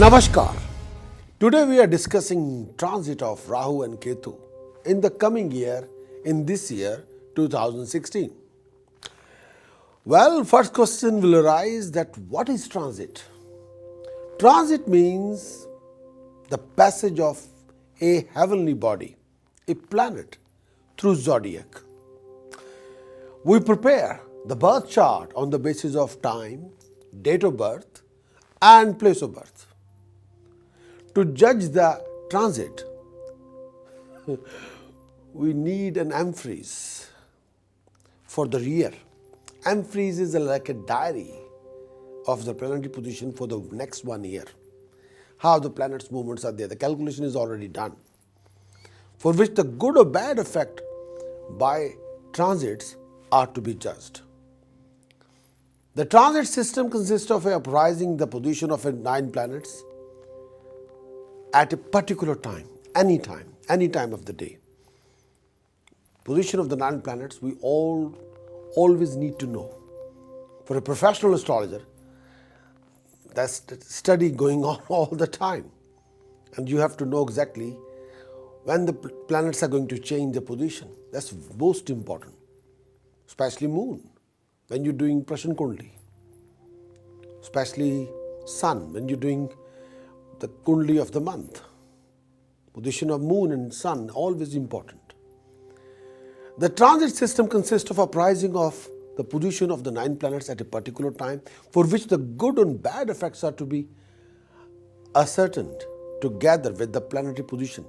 Namaskar. Today we are discussing transit of Rahu and Ketu in the coming year, in this year 2016. Well, first question will arise that what is transit? Transit means the passage of a heavenly body, a planet, through zodiac. We prepare the birth chart on the basis of time, date of birth, and place of birth. To judge the transit, we need an emphrase for the year. Emphrase is like a diary of the planetary position for the next 1 year. How the planets' movements are there. The calculation is already done, for which the good or bad effect by transits are to be judged. The transit system consists of uprising the position of 9 planets at a particular time, any time of the day. Position of the 9 planets we always need to know. For a professional astrologer, that's study going on all the time. And you have to know exactly when the planets are going to change their position. That's most important. Especially moon, when you're doing Prashan Kundli. Especially sun, when you're doing the Kundli of the month. Position of moon and sun, always important. The transit system consists of uprising of the position of the 9 planets at a particular time, for which the good and bad effects are to be ascertained together with the planetary position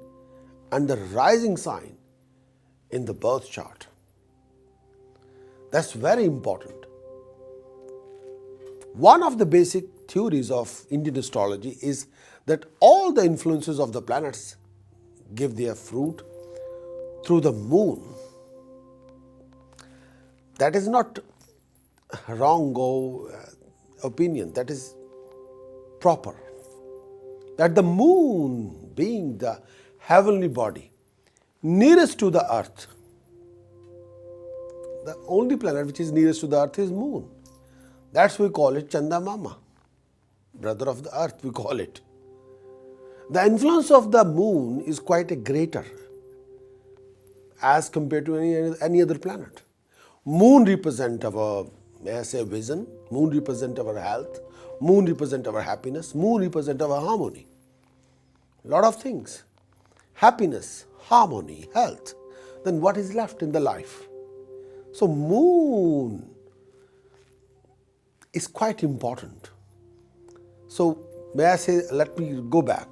and the rising sign in the birth chart. That's very important. One of the basic theories of Indian astrology is that all the influences of the planets give their fruit through the moon. That is not wrong opinion, that is proper. That the moon, being the heavenly body nearest to the earth, the only planet which is nearest to the earth is moon. That's why we call it Chanda Mama, brother of the earth we call it. The influence of the moon is quite a greater as compared to any other planet. Moon represent our, may I say, vision. Moon represent our health. Moon represent our happiness. Moon represent our harmony. Lot of things. Happiness, harmony, health. Then what is left in the life? So moon is quite important. So may I say, let me go back.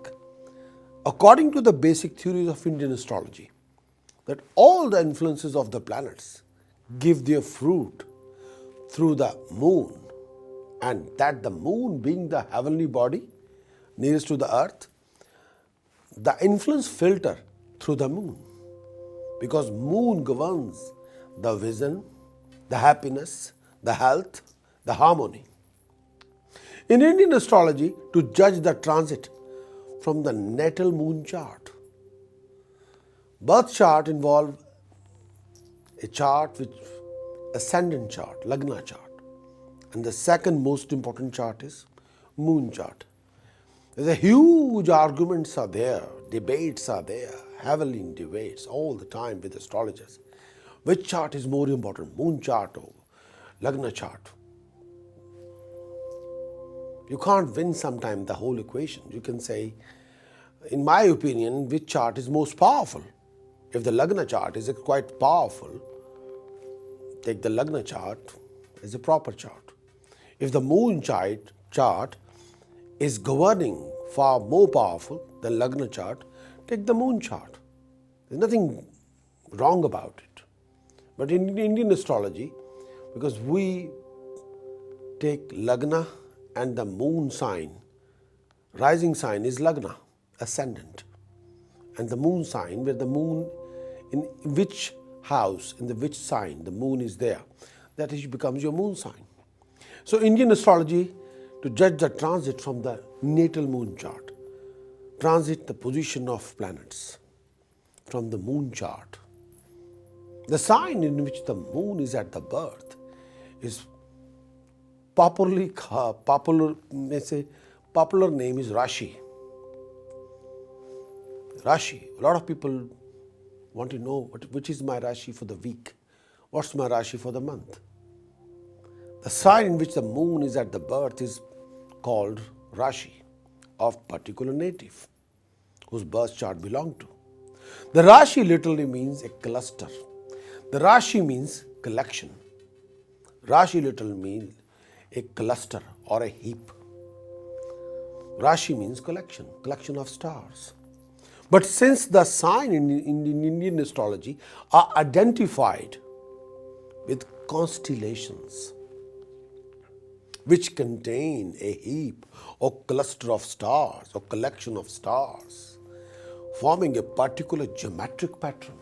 According to the basic theories of Indian astrology, that all the influences of the planets give their fruit through the moon, and that the moon being the heavenly body nearest to the earth, the influence filter through the moon, because moon governs the vision, the happiness, the health, the harmony. In Indian astrology, to judge the transit from the natal moon chart, birth chart involves a chart which ascendant chart, lagna chart, and the second most important chart is moon chart. There's a huge arguments are there, debates are there, heavily debates all the time with astrologers. Which chart is more important, moon chart or lagna chart? You can't win sometimes the whole equation. You can say, in my opinion, which chart is most powerful? If the lagna chart is quite powerful, take the lagna chart as a proper chart. If the moon chart is governing far more powerful than lagna chart, take the moon chart. There's nothing wrong about it. But in Indian astrology, because we take lagna and the moon sign, rising sign is lagna, ascendant, and the moon sign, where the moon, in which house, in the which sign the moon is there, that becomes your moon sign. So Indian astrology, to judge the transit from the natal moon chart, transit the position of planets from the moon chart. The sign in which the moon is at the birth is popular popular name is Rashi. Rashi. A lot of people want to know which is my Rashi for the week. What's my Rashi for the month? The sign in which the moon is at the birth is called Rashi of particular native whose birth chart belong to. The Rashi literally means a cluster. The Rashi means collection. Rashi literally means a cluster or a heap. Rashi means collection of stars. But since the sign in Indian astrology are identified with constellations, which contain a heap or cluster of stars or collection of stars, forming a particular geometric pattern.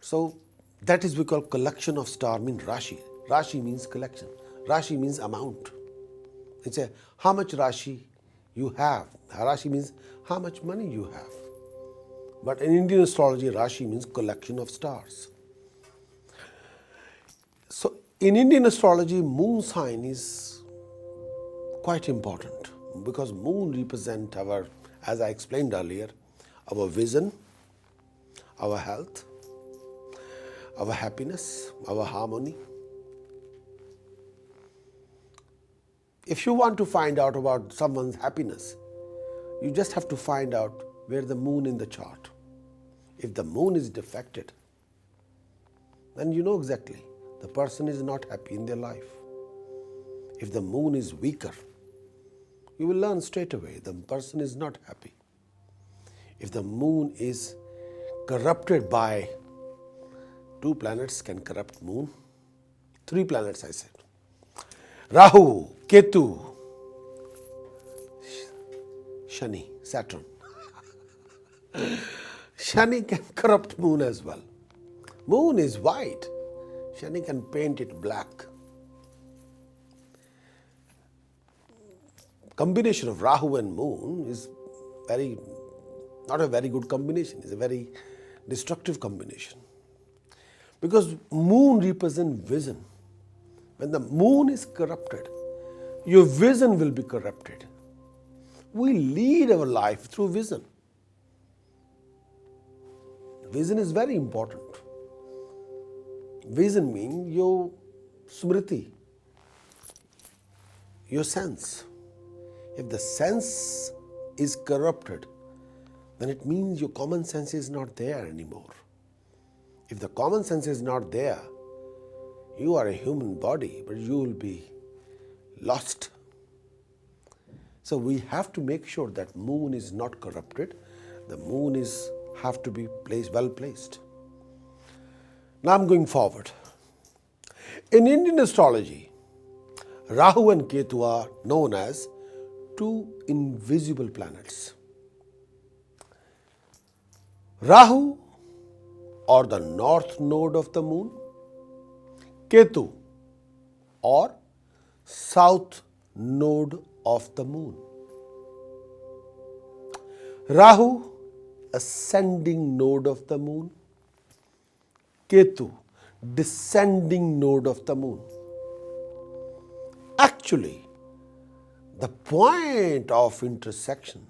So that is we call collection of star means Rashi. Rashi means collection. Rashi means amount. It's a how much Rashi you have. Rashi means how much money you have. But in Indian astrology, Rashi means collection of stars. So in Indian astrology, moon sign is quite important because moon represent our, as I explained earlier, our vision, our health, our happiness, our harmony. If you want to find out about someone's happiness, you just have to find out where the moon in the chart. If the moon is defected, then you know exactly the person is not happy in their life. If the moon is weaker, you will learn straight away the person is not happy. If the moon is corrupted by 2 planets can corrupt moon, 3 planets I said. Rahu, Ketu, Shani, Saturn. Shani can corrupt moon as well. Moon is white. Shani can paint it black. Combination of Rahu and moon is not a very good combination. It's a very destructive combination. Because moon represents vision. When the moon is corrupted, your vision will be corrupted. We lead our life through vision. Vision is very important. Vision means your smriti, your sense. If the sense is corrupted, then it means your common sense is not there anymore. If the common sense is not there, you are a human body, but you will be lost. So we have to make sure that moon is not corrupted. The moon have to be well placed. Now I'm going forward. In Indian astrology, Rahu and Ketu are known as 2 invisible planets. Rahu, or the north node of the moon, Ketu, or south node of the moon. Rahu, ascending node of the moon. Ketu, descending node of the moon. Actually, the point of intersection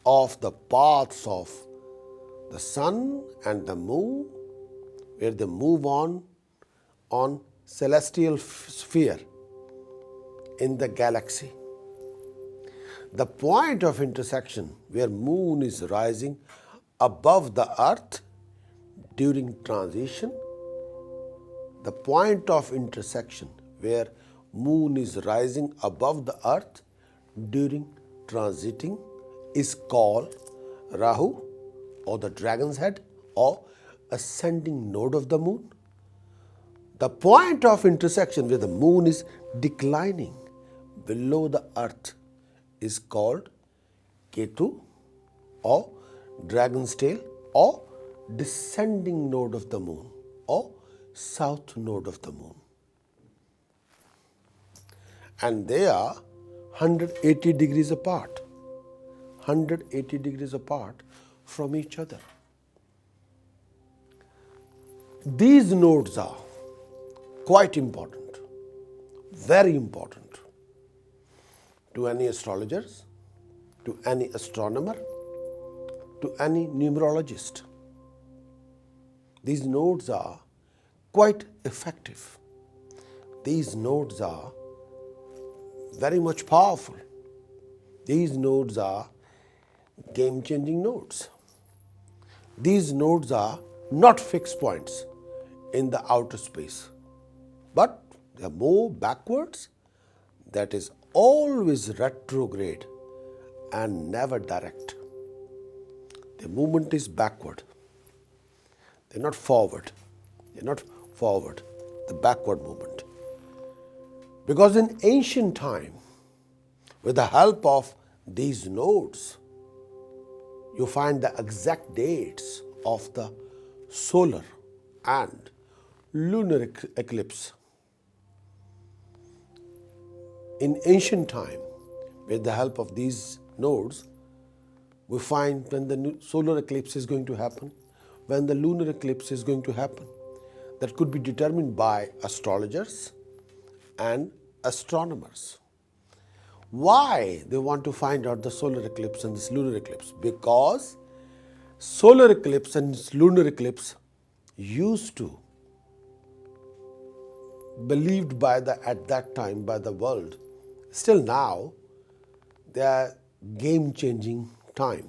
of the paths of the sun and the moon, where they move on celestial sphere in the galaxy. The point of intersection where moon is rising above the earth during transition, the point of intersection where moon is rising above the earth during transiting is called Rahu, or the dragon's head, or ascending node of the moon. The point of intersection where the moon is declining below the earth is called Ketu, or dragon's tail, or descending node of the moon, or south node of the moon. And they are 180 degrees apart. 180 degrees apart from each other. These nodes are quite important, very important. to any astrologers, to any astronomer, to any numerologist. These nodes are quite effective. These nodes are very much powerful. These nodes are game-changing nodes. These nodes are not fixed points in the outer space, but they are more backwards, that is always retrograde and never direct. The movement is backward. They're not forward. They're not forward, the backward movement. Because in ancient time, with the help of these nodes, you find the exact dates of the solar and lunar eclipse. In ancient time, with the help of these nodes, we find when the solar eclipse is going to happen, when the lunar eclipse is going to happen. That could be determined by astrologers and astronomers. Why they want to find out the solar eclipse and this lunar eclipse? Because solar eclipse and lunar eclipse used to believed by at that time by the world, still now they are game-changing time,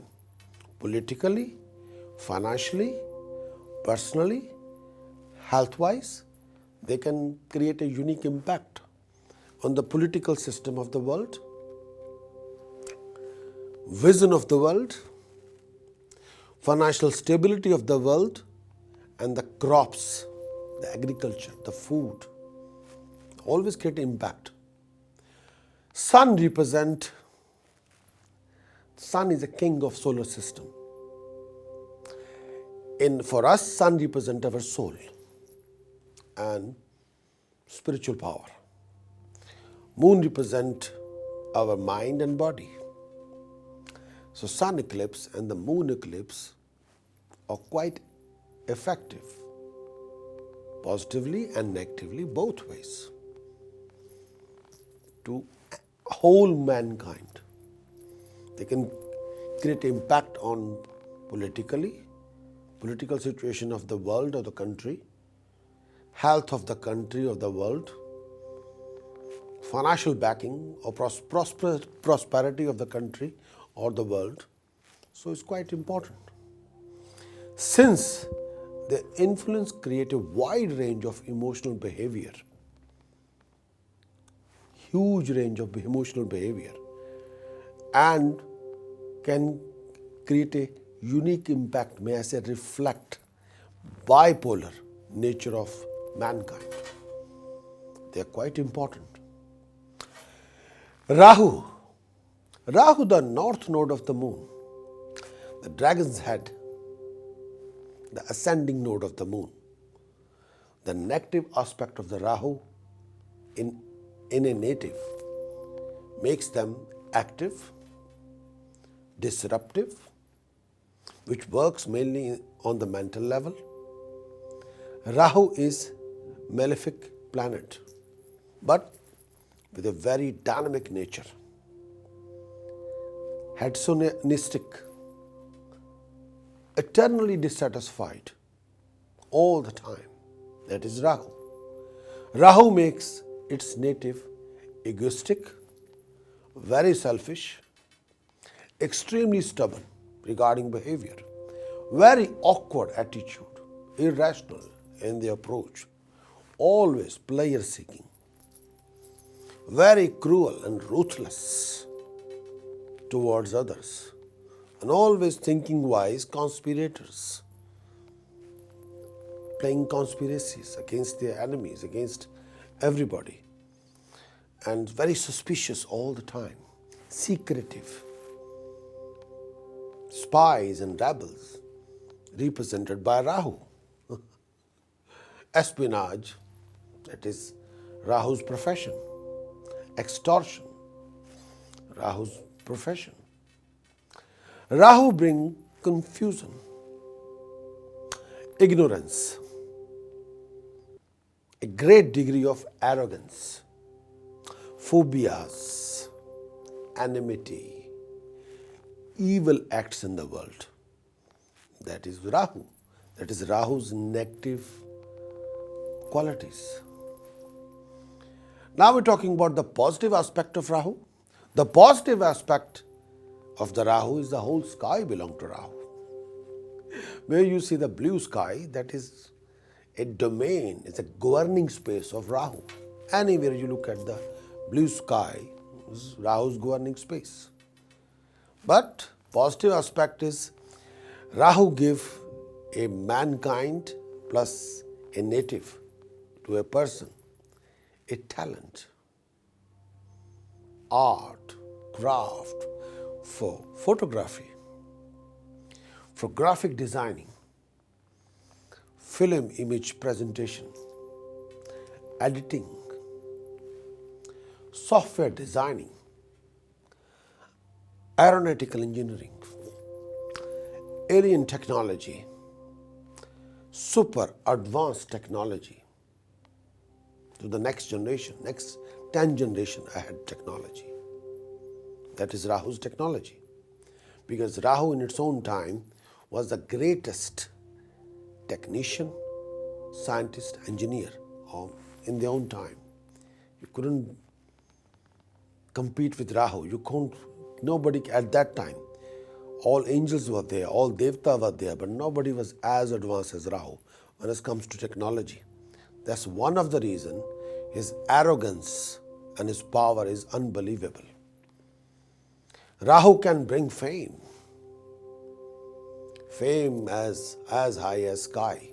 politically, financially, personally, health-wise. They can create a unique impact on the political system of the world, vision of the world, financial stability of the world, and the crops, the agriculture, the food, always create impact. Sun is a king of solar system. For us, sun represents our soul and spiritual power. Moon represents our mind and body. So sun eclipse and the moon eclipse are quite effective, positively and negatively, both ways, to whole mankind. They can create impact on political situation of the world or the country, health of the country or the world, financial backing or prosperity of the country or the world. So it's quite important. Since the influence create a wide range of emotional behavior, huge range of emotional behavior, and can create a unique impact, may I say reflect bipolar nature of mankind. They are quite important. Rahu, the north node of the moon, the dragon's head, the ascending node of the moon. The negative aspect of the Rahu in a native makes them active, disruptive, which works mainly on the mental level. Rahu is malefic planet, but with a very dynamic nature, hedonistic, eternally dissatisfied all the time. That is Rahu. Rahu makes its native egoistic, very selfish, extremely stubborn regarding behavior, very awkward attitude, irrational in the approach, always pleasure-seeking, very cruel and ruthless towards others, and always thinking-wise conspirators, playing conspiracies against their enemies, against everybody, and very suspicious all the time, secretive, spies and rebels represented by Rahu. Espionage, that is Rahu's profession. Extortion, Rahu's profession. Rahu brings confusion, ignorance, a great degree of arrogance, phobias, enmity, evil acts in the world. That is Rahu. That is Rahu's negative qualities. Now we're talking about the positive aspect of Rahu. The positive aspect of the Rahu is the whole sky belongs to Rahu. Where you see the blue sky, that is a domain, it's a governing space of Rahu. Anywhere you look at the blue sky, is Rahu's governing space. But positive aspect is Rahu give a mankind plus a native to a person a talent, art, craft, for photography, for graphic designing, film image presentation, editing, software designing, aeronautical engineering, alien technology, super advanced technology to the next generation, next 10 generation ahead technology. That is Rahu's technology. Because Rahu in its own time was the greatest technician, scientist, engineer in their own time. You couldn't compete with Rahu. You couldn't, nobody at that time. All angels were there, all Devta were there, but nobody was as advanced as Rahu when it comes to technology. That's one of the reasons his arrogance and his power is unbelievable. Rahu can bring fame. Fame as high as sky.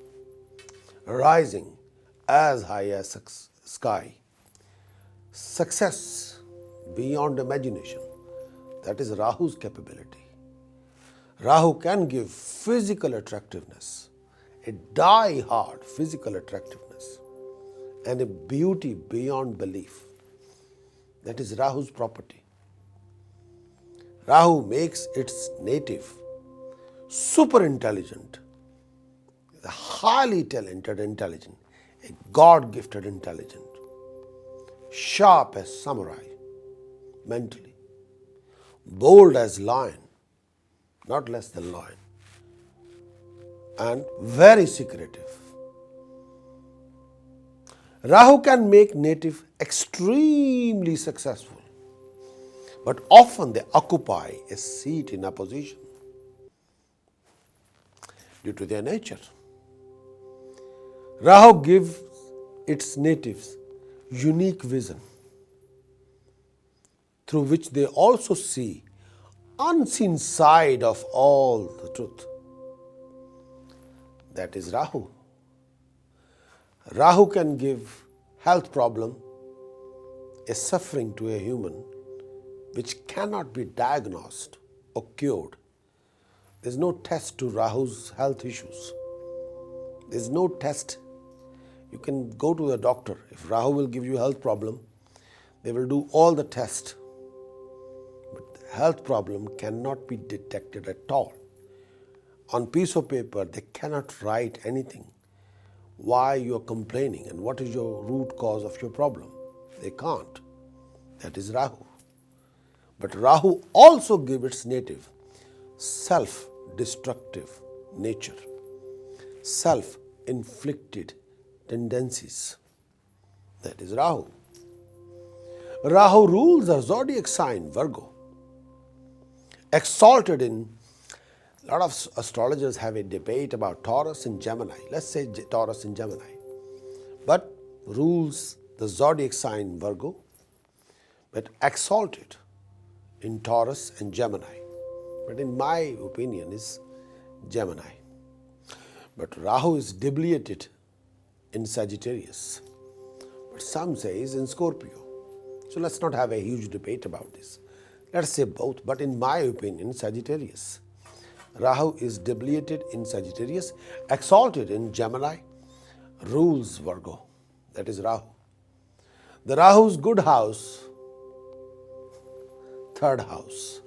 Rising as high as sky. Success beyond imagination. That is Rahu's capability. Rahu can give physical attractiveness, a die-hard physical attractiveness, and a beauty beyond belief. That is Rahu's property. Rahu makes its native super intelligent, highly talented intelligent, a God-gifted intelligent, sharp as samurai mentally, bold as lion, not less than lion, and very secretive. Rahu can make native extremely successful, but often they occupy a seat in opposition due to their nature. Rahu gives its natives unique vision through which they also see unseen side of all the truth. That is Rahu. Rahu can give health problem, a suffering to a human which cannot be diagnosed or cured. There is no test to Rahu's health issues. There is no test. You can go to the doctor. If Rahu will give you a health problem, they will do all the tests. But the health problem cannot be detected at all. On piece of paper, they cannot write anything. Why you are complaining and what is your root cause of your problem. They can't. That is Rahu. But Rahu also gives its native self-destructive nature, self-inflicted tendencies. That is Rahu. Rahu rules the zodiac sign Virgo, exalted in. A lot of astrologers have a debate about Taurus and Gemini. Let's say Taurus and Gemini. But rules the zodiac sign Virgo, but exalted in Taurus and Gemini. But in my opinion is Gemini. But Rahu is debilitated in Sagittarius. But some say is in Scorpio. So let's not have a huge debate about this. Let's say both. But in my opinion, Sagittarius. Rahu is debilitated in Sagittarius, exalted in Gemini, rules Virgo. That is Rahu. The Rahu's good house, third house,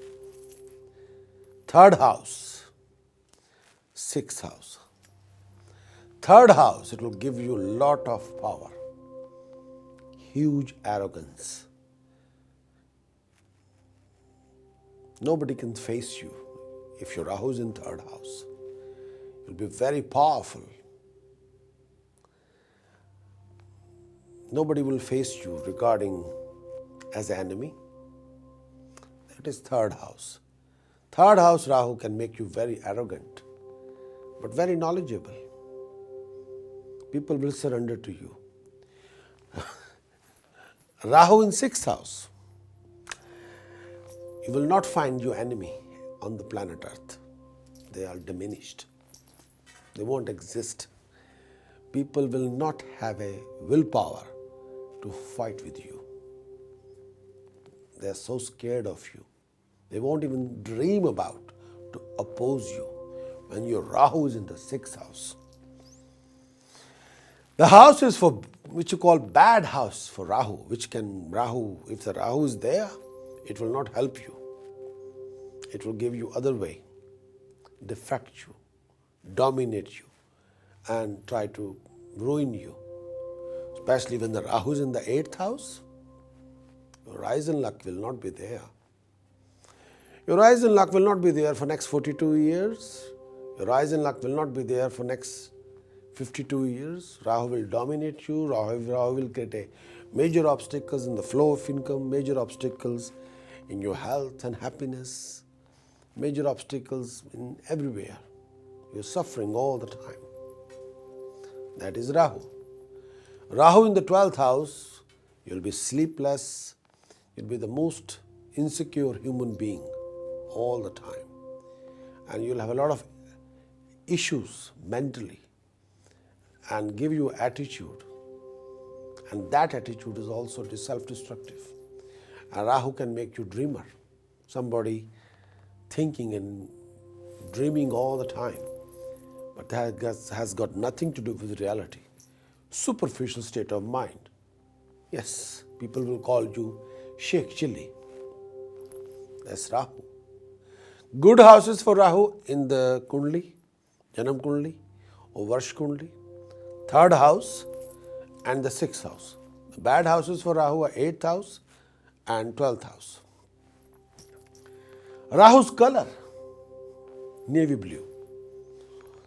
sixth house. Third house, it will give you a lot of power, huge arrogance, Nobody can face you if your Rahu is in third house. You'll be very powerful. Nobody will face you regarding as an enemy. That is third house. Third house Rahu can make you very arrogant, but very knowledgeable. People will surrender to you. Rahu in sixth house. You will not find your enemy on the planet Earth. They are diminished. They won't exist. People will not have a willpower to fight with you. They are so scared of you. They won't even dream about to oppose you when your Rahu is in the sixth house. The house is for which you call bad house for Rahu, if the Rahu is there, it will not help you. It will give you other way, defect you, dominate you, and try to ruin you. Especially when the Rahu is in the eighth house, your rise and luck will not be there. Your rise and luck will not be there for next 42 years. Your rise and luck will not be there for next 52 years. Rahu will dominate you. Rahu will create a major obstacles in the flow of income, major obstacles in your health and happiness, major obstacles in everywhere. You're suffering all the time. That is Rahu. Rahu in the 12th house, you'll be sleepless. You'll be the most insecure human being all the time. And you'll have a lot of issues mentally and give you attitude. And that attitude is also self-destructive. And Rahu can make you dreamer. Somebody thinking and dreaming all the time. But that has got nothing to do with reality. Superficial state of mind. Yes, people will call you Sheikh Chilli. That's Rahu. Good houses for Rahu in the Kundli, Janam Kundli or Varsh Kundli. Third house and the sixth house. The bad houses for Rahu are 8th house and 12th house. Rahu's color, navy blue.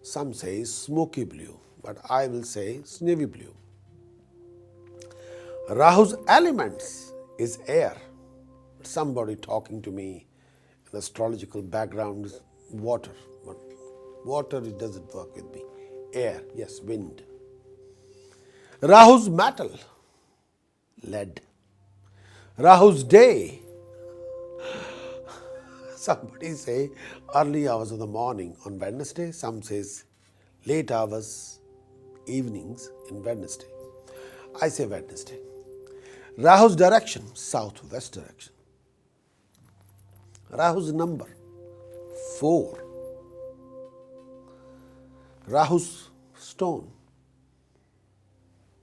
Some say smoky blue, but I will say it's navy blue. Rahu's elements is air. Somebody talking to me in astrological background is water. But water, it doesn't work with me. Air, yes, wind. Rahu's metal, lead. Rahu's day, somebody say early hours of the morning on Wednesday, some says late hours, evenings in Wednesday. I say Wednesday. Rahu's direction, southwest direction. Rahu's number, 4. Rahu's stone,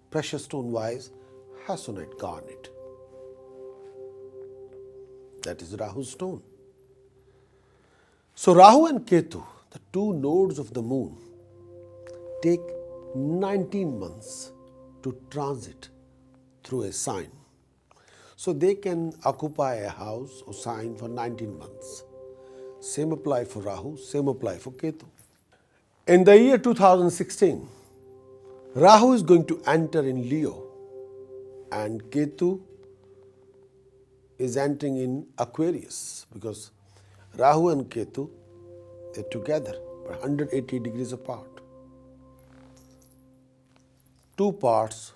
precious stone wise, hasonite garnet. That is Rahu's stone. So Rahu and Ketu, the two nodes of the moon, take 19 months to transit through a sign. So they can occupy a house or sign for 19 months. Same apply for Rahu, same apply for Ketu. In the year 2016, Rahu is going to enter in Leo and Ketu is entering in Aquarius, because Rahu and Ketu, they're together but 180 degrees apart. Two parts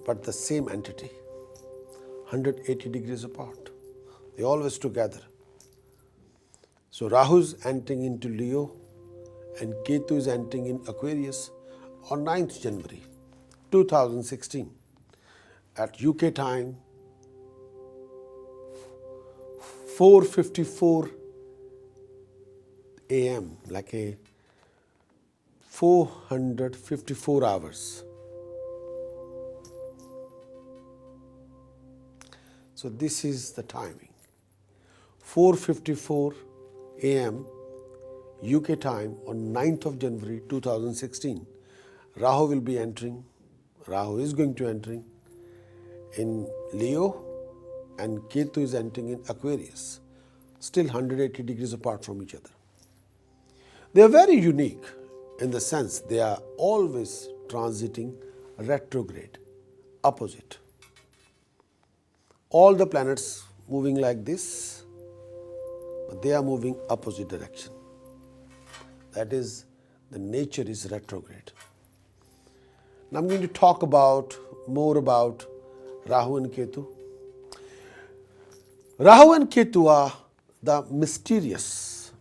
but the same entity, 180 degrees apart. They're always together. So Rahu is entering into Leo and Ketu is entering in Aquarius on 9th January 2016 at UK time 4:54 a.m., like a 454 hours. So this is the timing. 4:54 a.m. UK time on 9th of January 2016. Rahu will be entering, Rahu is going to entering in Leo and Ketu is entering in Aquarius, still 180 degrees apart from each other. They are very unique in the sense they are always transiting retrograde, opposite. All the planets moving like this, but they are moving opposite direction. That is, the nature is retrograde. Now I'm going to talk more about Rahu and Ketu. Rahu and Ketu are the mysterious,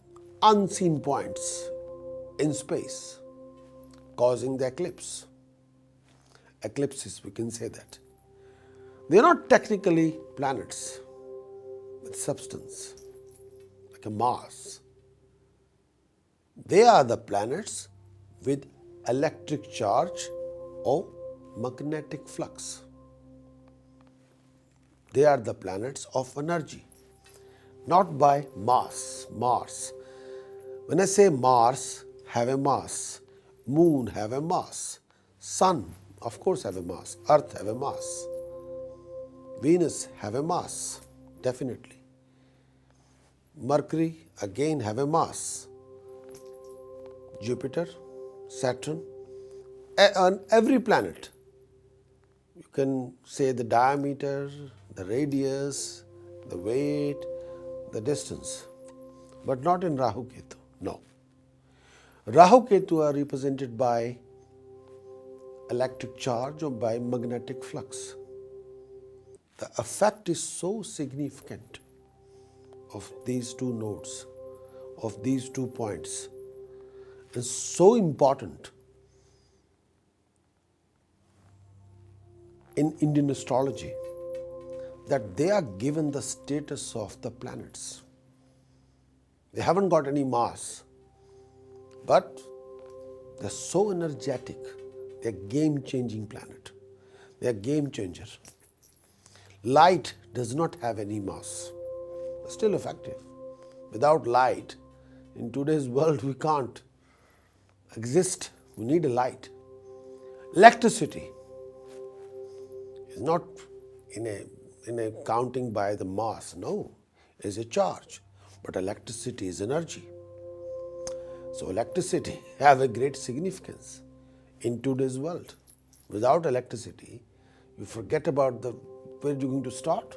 unseen points in space causing the eclipse. Eclipses, we can say that. They are not technically planets with substance, like a Mars. They are the planets with electric charge or magnetic flux. They are the planets of energy, not by mass. Mars. When I say Mars, have a mass. Moon have a mass. Sun, of course, have a mass. Earth have a mass. Venus have a mass, definitely. Mercury again have a mass. Jupiter, Saturn, on every planet. You can say the diameter, the radius, the weight, the distance, but not in Rahu Ketu. No. Rahu Ketu are represented by electric charge or by magnetic flux. The effect is so significant of these two nodes, of these 2 points, and so important in Indian astrology that they are given the status of the planets. They haven't got any mass, but they're so energetic. They're game-changing planet. They're game changer. Light does not have any mass, but still effective. Without light, in today's world, we can't exist. We need a light. Electricity is not in a counting by the mass. No, it is a charge. But electricity is energy. So electricity have a great significance in today's world. Without electricity, you forget about where you're going to start.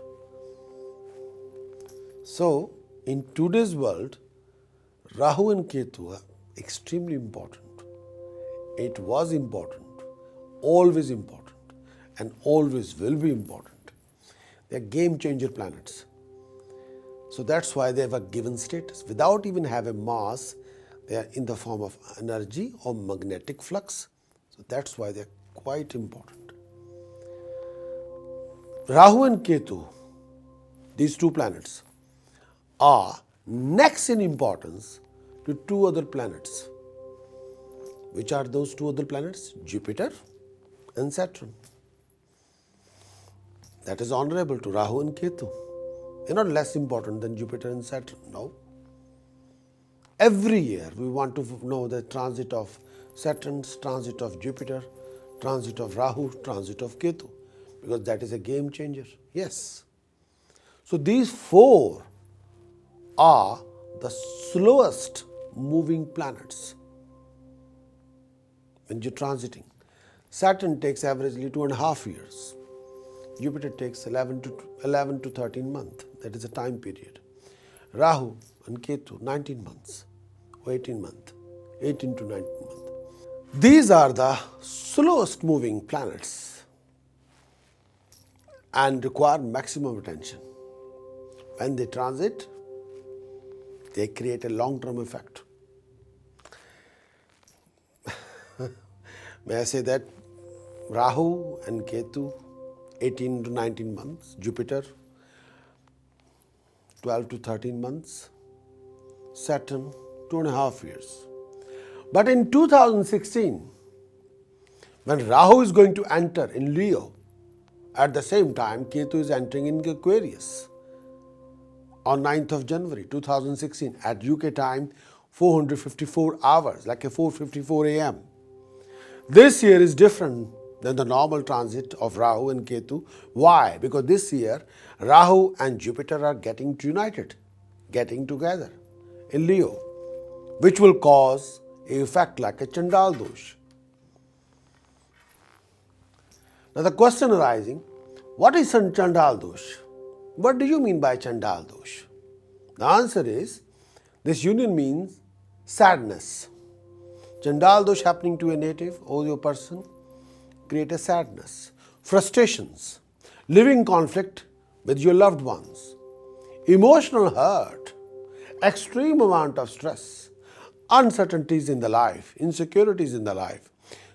So in today's world, Rahu and Ketu are extremely important. It was important, always important, and always will be important. They are game changer planets. So that's why they have a given status. Without even having mass, they are in the form of energy or magnetic flux. So that's why they are quite important. Rahu and Ketu, these 2 planets, are next in importance to 2 other planets. Which are those 2 other planets? Jupiter and Saturn. That is honorable to Rahu and Ketu. They're not less important than Jupiter and Saturn. No. Every year we want to know the transit of Saturn, transit of Jupiter, transit of Rahu, transit of Ketu, because that is a game changer. Yes. So these 4 are the slowest moving planets when you're transiting. Saturn takes averagely 2.5 years. Jupiter takes 11 to 13 months. That is a time period. Rahu and Ketu, 19 months or 18 months, 18 to 19 months. These are the slowest moving planets and require maximum attention. When they transit, they create a long-term effect. May I say that Rahu and Ketu, 18 to 19 months, Jupiter, 12 to 13 months, Saturn, 2.5 years. But in 2016, when Rahu is going to enter in Leo, at the same time, Ketu is entering in Aquarius on 9th of January 2016 at UK time, 454 hours, like a 4:54 a.m. This year is different than the normal transit of Rahu and Ketu. Why? Because this year Rahu and Jupiter are getting united, getting together in Leo, which will cause a effect like a Chandal dosh. Now the question arising, what is Chandal dosh? What do you mean by Chandal dosh? The answer is, this union means sadness. Chandal dosh happening to a native or your person create a sadness, frustrations, living conflict with your loved ones, emotional hurt, extreme amount of stress, uncertainties in the life, insecurities in the life,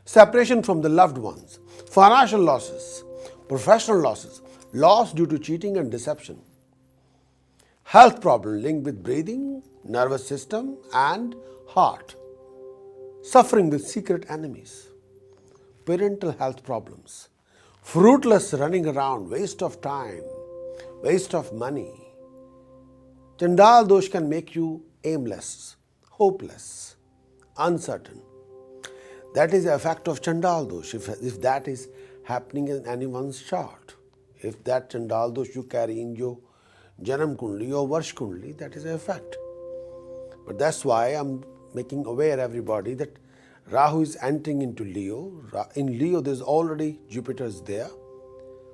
separation from the loved ones, financial losses, professional losses, loss due to cheating and deception, health problem linked with breathing, nervous system and heart, suffering with secret enemies, parental health problems, fruitless running around, waste of time, waste of money. Chandal dosh can make you aimless, hopeless, uncertain. That is the effect of Chandal dosh, if that is happening in anyone's chart. If that Chandal dosh you carry in your Janam Kundli or Varsh Kundli, that is the effect. But that's why I'm making aware everybody that Rahu is entering into Leo. In Leo, there's already Jupiter's there.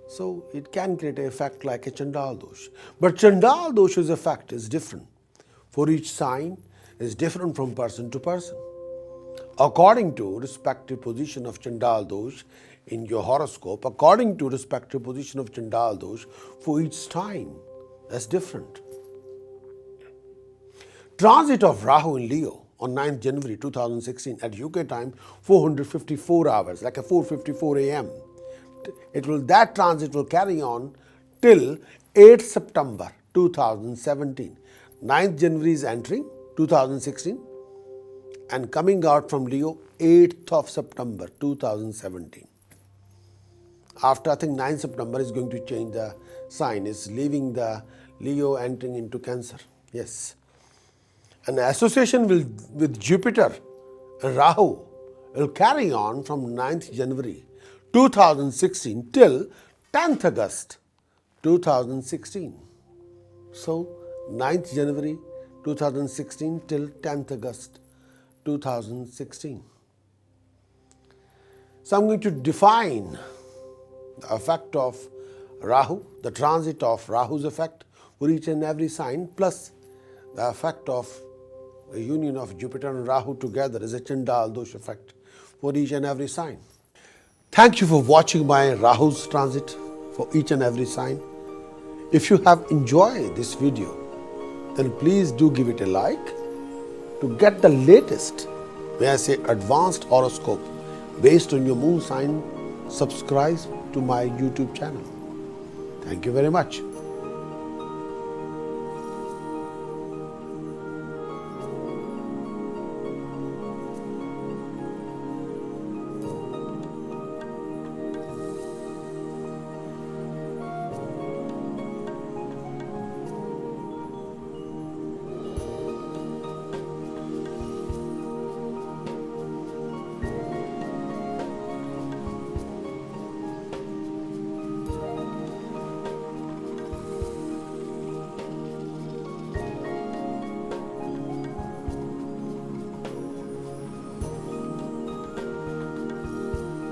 So it can create an effect like a Chandal dosh. But Chandal dosh's effect is different. For each sign is different from person to person. According to respective position of Chandal dosh in your horoscope, according to respective position of Chandal dosh for each sign, that's different. Transit of Rahu in Leo on 9th January 2016 at UK time 454 hours, like a 4:54 a.m. That transit will carry on till 8th September 2017. 9th January is entering 2016 and coming out from Leo 8th of September 2017. After I think 9th September is going to change the sign, is leaving the Leo entering into Cancer. Yes. An association with Jupiter and Rahu will carry on from 9th January 2016 till 10th August 2016. So 9th January 2016 till 10th August 2016. So I'm going to define the effect of Rahu, the transit of Rahu's effect for each and every sign, plus the effect of the union of Jupiter and Rahu together is a Chandal dosh effect for each and every sign. Thank you for watching my Rahu's transit for each and every sign. If you have enjoyed this video, then please do give it a like. To get the latest, may I say, advanced horoscope based on your moon sign, subscribe to my YouTube channel. Thank you very much.